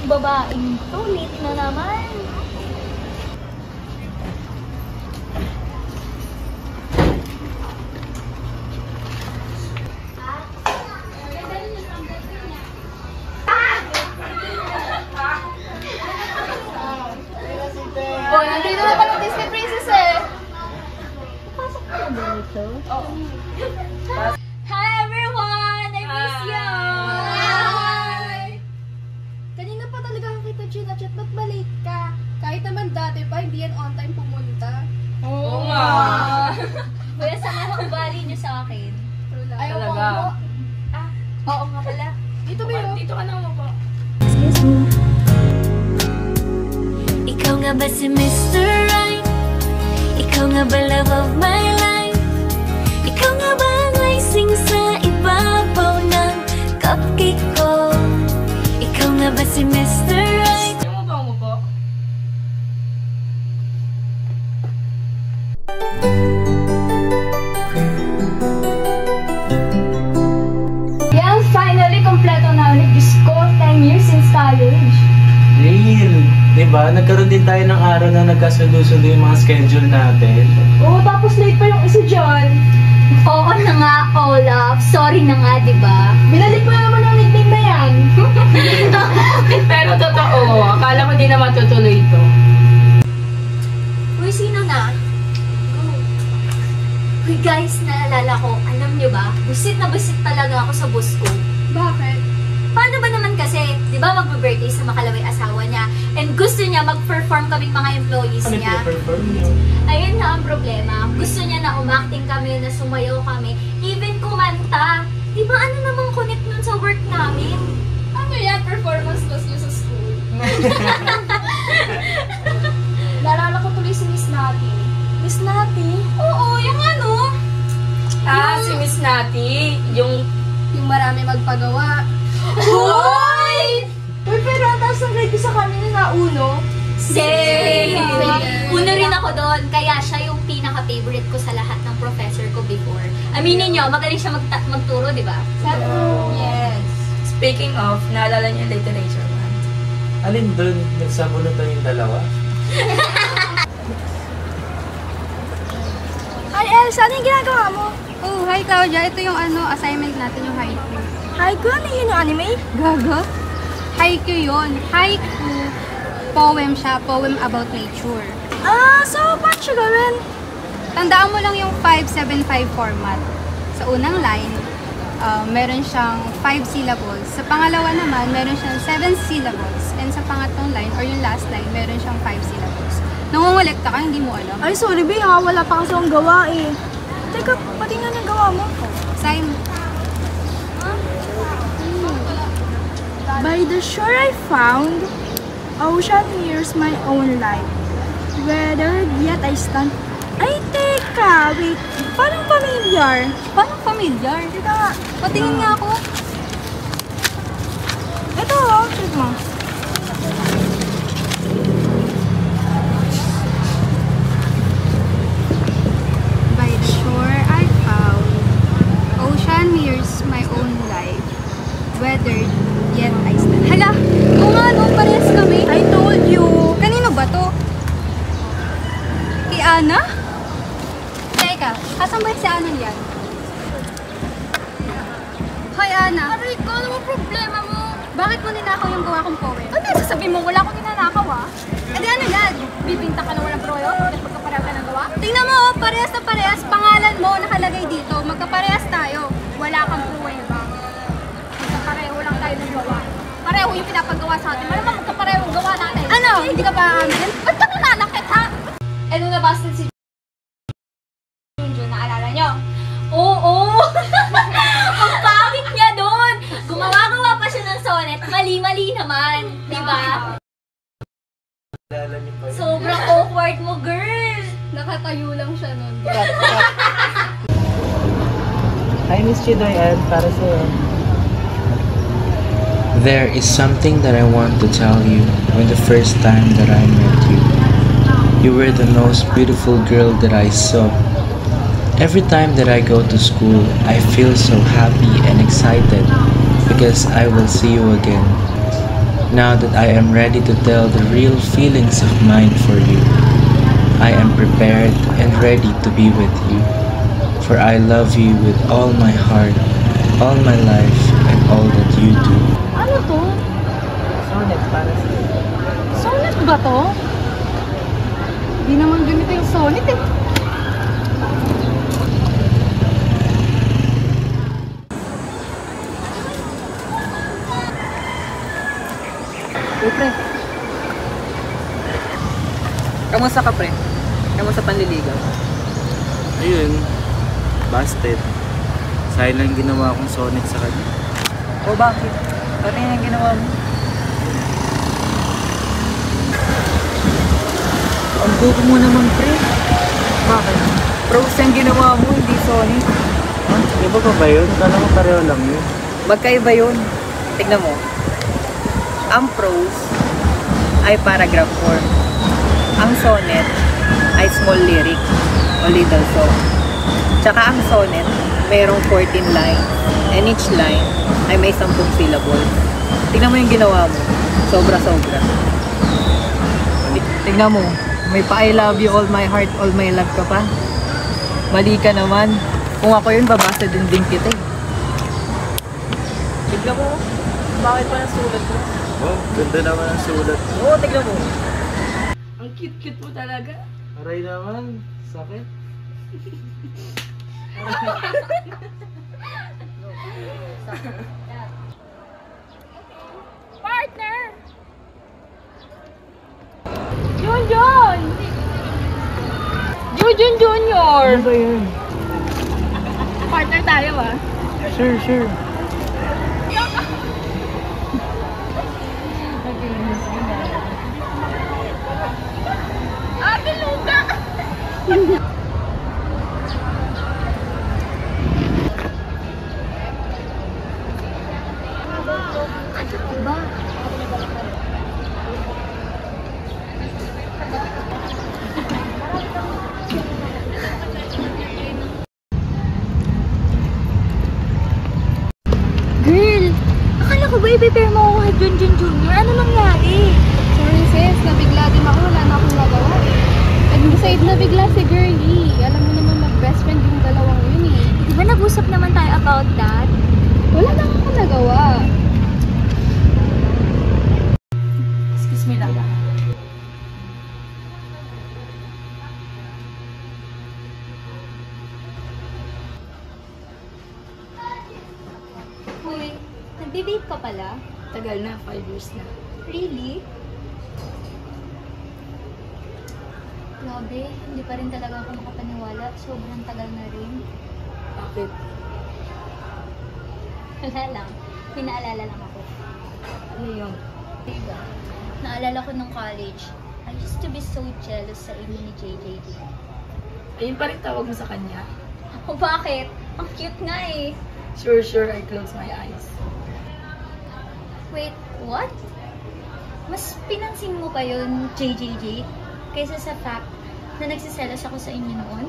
babaeng to, late na naman. Boy, nandito na pa ng Disney Princess eh. Pasok ka ba dito? Oo. Hi everyone! I miss you! Hi! Kanina pa talaga kita chinachat, ba't ba late ka? Kahit naman dati pa, hindi yan on time pumunta. Oo nga! Kuya, saan ang ugali niyo sa akin? Ayaw ko Talaga. mo. Oo nga pala. Dito ba yun? Dito ka na mo po. Ikaw nga ba si Mr. Right? Ikaw nga ba love of my life? Ikaw nga ba ang icing sa ibabaw ng cupcake ko? Ikaw nga ba si Mr. Right? Yung mo po. Yan, finally, kompleto na ulit. Diyos ko, 10 years since college. Real. Diba? Nagkaroon din tayo ng araw na nagkasundo-sundo yung mga schedule natin. Oo, tapos late pa yung isa dyan. Oo na nga, Olaf. Sorry na nga, di ba? Binalik mo naman ang nickname na yan. Pero totoo, akala ko di na matutuloy ito. Uy, sino na? Uy guys, naalala ko, alam nyo ba, busit na busit talaga ako sa boss ko. Bakit? Paano ba naman kasi, di ba mag-birthday sa makalaway asawa niya, and gusto niya mag-perform kaming mga employees Ano niya. perform niyo? Ayun na ang problema. Gusto niya na umacting kami, na sumayaw kami, even kumanta. Di ba ano namang connect nun sa work namin? Ano yan? Performance class niyo sa school? Naalala ko tuloy si Miss Nati. Miss Nati? Oo, yung ano? Si Miss Nati, yung Yung marami magpagawa. Hoy! Uy, pero ang taas ng grade ko sa kanina na uno. Same! Uno rin ako doon, kaya siya yung pinaka-favorite ko sa lahat ng professor ko before. Aminin nyo, magaling siya magturo, di ba? Yes. speaking of, naalala niyo yung literature man. Alin dun? Nagsabunutan yung dalawa? Ay, Elsa, ano yung ginagawa mo? Oh, hi Claudia. Ito yung assignment natin, yung haiku. Haiku, ano yun yung anime? Gaga? Haiku yun. Haiku, poem siya. Poem about nature. So paano siya gawin? Tandaan mo lang yung 575 format. Sa unang line, meron siyang 5 syllables. Sa pangalawa naman, meron siyang 7 syllables. And sa pangatlong line, or yung last line, meron siyang 5 syllables. Nangungulekta ka, hindi mo alam. Ay, sorry, Bi, ha? Wala pa kasi akong gawa eh. Teka, pati nga ng gawa mo. Sign. By the shore I found, ocean mirrors my own life. Whether yet I stand... Ay, teka, wait. Parang familiar. Parang familiar. Teka nga. Patingin nga ako. Ito, oh. Check mo. By the shore I found, ocean mirrors my own life. Weathered, yet I stand. Hala! Oo nga, no? Parehas kami. I told you. Kanino ba to? Kay Ana? Teka, asan ba si Ana yan? Hi, Ana. Aray ko, ano ang problema mo? Bakit mo ninakaw yung gawa kong poem? Ano yung sasabihin mo? Wala akong ninanakaw, ah. E di ano yan? Bibinta ka na walang proyo? Bakit magkapareho ka ng gawa? Tingnan mo, oh, parehas na parehas. Pangalan mo nakalagay dito. Magkaparehas tayo. Wala kang pruweba. Magkapareho lang tayo ng gawa. Pareho yung pinapagawa sa atin. Malamang magkapareho yung gawa natin. Ano? Hindi ka ba aamin? Ba't ka nananakit, ha? Eh, nung nabasted si Junjun, naalala nyo? Oo! Ang pangit niya doon! Gumawa-gawa pa siya ng sonnet. Mali-mali naman. Di ba? Alala niyo pa yun? Sobrang awkward mo, girl! Nakatayo lang siya nun. Hi, Miss Chidoy, para sa'yo. There is something that I want to tell you when the first time that I met you. You were the most beautiful girl that I saw. Every time that I go to school, I feel so happy and excited because I will see you again. Now that I am ready to tell the real feelings of mine for you, I am prepared and ready to be with you. For I love you with all my heart, all my life, and all that you do. Ano to? Sonnet para sa'yo. Sonnet ba to? Hindi naman ganito yung sonnet eh. Uy, pre. Kamusta ka, pre? Kamusta panliligaw? Ayun, busted. Sayang lang ginawa kong sonnet sa kanya. O bakit? Ano yung ginawa mo? Ang buko mo naman, pre. Bakit? Prose yung ginawa mo, hindi sonnet. Iba pa ba yun? Kala ko pareho lang yun. Magkaiba yun. Tignan mo. Ang prose ay paragraph form. Ang sonnet ay small lyric o little song. Tsaka ang sonnet, mayroong 14 lines. And each line ay may 10 syllables. Tignan mo yung ginawa mo. Sobra-sobra. Tignan mo. May pa I love you, all my heart, all my love ka pa. Mali ka naman. Kung ako yun, babasa din kita eh. Tignan mo. Bakit pa nasulat mo? Oh, ganda naman ang sulat. Oo, tignan mo. Ang cute-cute mo talaga. Aray naman, sakit. Partner! Junjun! Junjun Junior! Ano ba yun? Partner tayo ah. Sure. Ate Luca! Girl, akala ko ba i-prepare mo ako kay Junjun Junior? Ano nangyari? Sorry sis, nabigla din ako. Wala na akong nagawa. Nag-decide na bigla si girlie. Alam mo naman mag-best friend yung dalawang yun eh. Di ba nag-usap naman tayo about that? Wala na akong nagawa. Excuse me lang. Uy, nagbe-vape ka pala? Tagal na, 5 years na. Really? Grabe, hindi pa rin talaga ako makapaniwala. Sobrang tagal na rin. Bakit? Wala lang. Pinaalala lang ako. Ano yun? Diba? Naalala ko nung college. I used to be so jealous sa inyo ni JJJ. Ayun pa rin tawag mo sa kanya. O bakit? Ang cute nga eh. Sure, I close my eyes. Wait, what? Mas pinansin mo pa yun, JJJ, kaysa sa fact na nagsiselos ako sa inyo noon?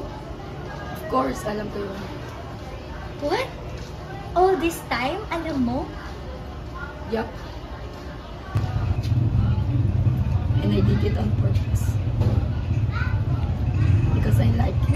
Of course, alam ko yun. What? All this time, alam mo? Yup. And I did it on purpose. Because I like you.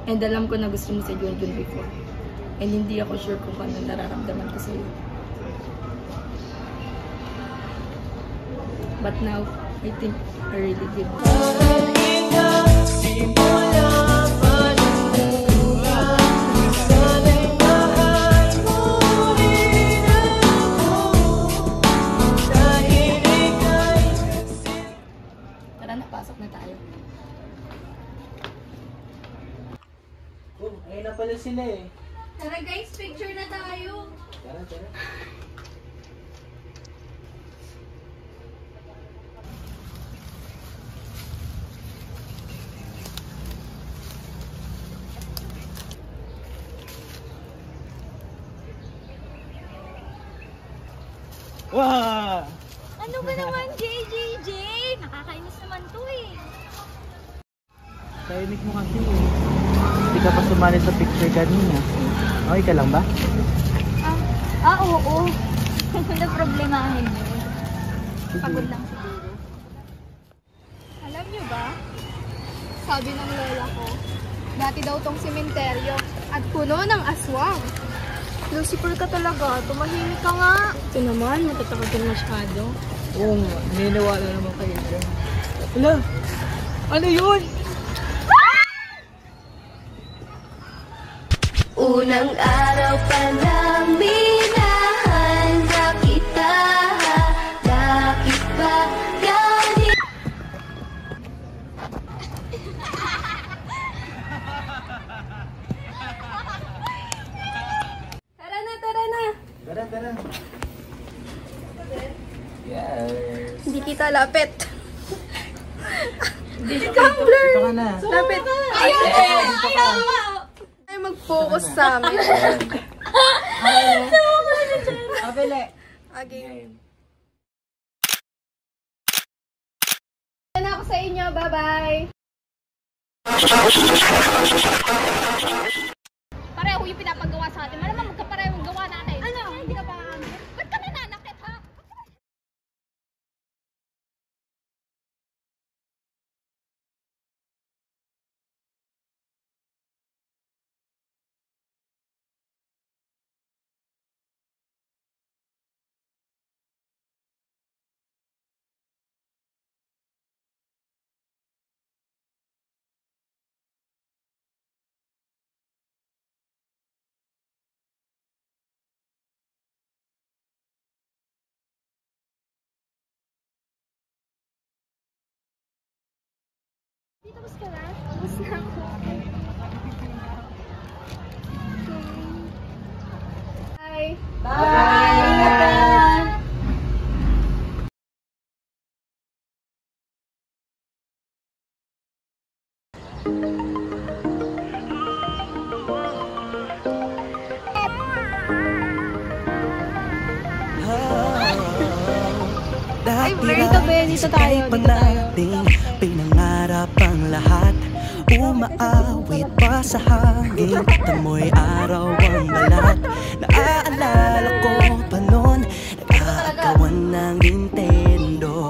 And alam ko na gusto mo si Junjun before. And hindi ako sure kung paano nararamdaman ko sa'yo. But now, I think I really did. Tara na, pasok na sila eh. Tara guys, picture na tayo. Tara, tara. Wow! Ano ba naman, JJJ? Nakakainis naman to eh. Tahimik mo kasi eh. Hindi ka pa sumali sa picture kanina. Okay ka lang ba? Oo. Wala problemahin mo. Pagod lang siguro. Alam niyo ba? Sabi ng lola ko, dati daw tong sementeryo at puno ng aswang. Lucifer ka talaga, tumahimik ka nga. Ito naman, matatakot ka masyado. Oo nga, niniwala naman kayo dyan. Hala! Ano yun? Unang araw pa lang minahanda kita. Bakit ba ganito? Tara na. Tara, tara. Yes. Hindi kita lapit. Tumbler! Ito ka na. Lapit. Ayaw! Ay, mag-focus sa amin. Abele! Okay. Na ako sa inyo. Bye-bye. Pareho yung pinapagawa sa atin. Malamang magkapareho yung gawa natin. Ano? Hindi ka pa kami. Ba't ka nananakit ha? Tapos ka na? Tapos na ako. Bye. Bye! Ay, dito ba? Dito tayo. Dito tayo. Pinangarap ang lahat, umaawit pa sa hangin. Tamoy araw ang balat. Naaalala ko pa noon, nag-aagawan ng Nintendo.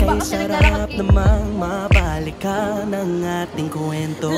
Kaya sarap namang mabalikan ang ating kwento.